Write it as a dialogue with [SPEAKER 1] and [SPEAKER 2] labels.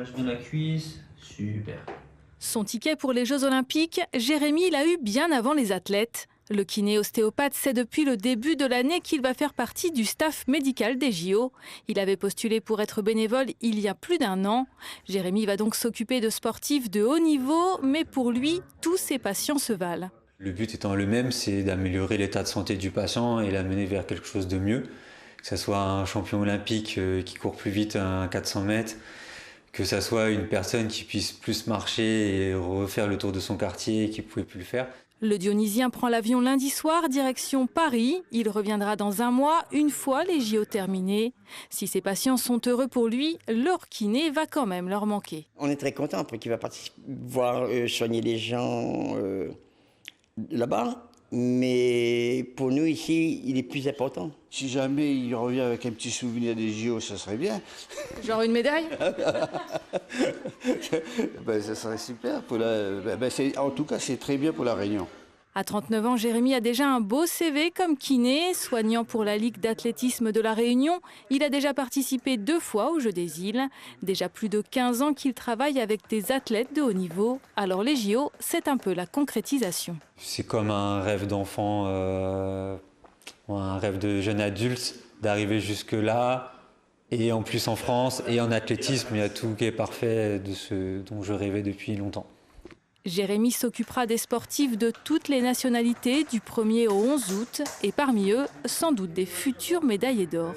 [SPEAKER 1] relâche bien la cuisse. Super.
[SPEAKER 2] Son ticket pour les Jeux Olympiques, Jérémy l'a eu bien avant les athlètes. Le kiné ostéopathe sait depuis le début de l'année qu'il va faire partie du staff médical des JO. Il avait postulé pour être bénévole il y a plus d'un an. Jérémy va donc s'occuper de sportifs de haut niveau, mais pour lui, tous ses patients se valent.
[SPEAKER 3] Le but étant le même, c'est d'améliorer l'état de santé du patient et l'amener vers quelque chose de mieux. Que ce soit un champion olympique qui court plus vite à un 400 mètres, que ce soit une personne qui puisse plus marcher et refaire le tour de son quartier et qui ne pouvait plus le faire.
[SPEAKER 2] Le Dionysien prend l'avion lundi soir, direction Paris. Il reviendra dans un mois, une fois les JO terminés. Si ses patients sont heureux pour lui, leur kiné va quand même leur manquer.
[SPEAKER 4] On est très content après qu'il va voir soigner les gens là-bas. Mais pour nous ici, il est plus important.
[SPEAKER 5] Si jamais il revient avec un petit souvenir des JO, ça serait bien.
[SPEAKER 2] Genre une médaille?
[SPEAKER 5] Ça serait super. En tout cas, c'est très bien pour la Réunion.
[SPEAKER 2] À 39 ans, Jérémy a déjà un beau CV comme kiné, soignant pour la Ligue d'athlétisme de la Réunion. Il a déjà participé 2 fois aux Jeux des îles. Déjà plus de 15 ans qu'il travaille avec des athlètes de haut niveau. Alors les JO, c'est un peu la concrétisation.
[SPEAKER 3] C'est comme un rêve d'enfant, un rêve de jeune adulte, d'arriver jusque-là. Et en plus en France et en athlétisme, il y a tout qui est parfait de ce dont je rêvais depuis longtemps.
[SPEAKER 2] Jérémy s'occupera des sportifs de toutes les nationalités du 1er au 11 août et parmi eux, sans doute des futurs médaillés d'or.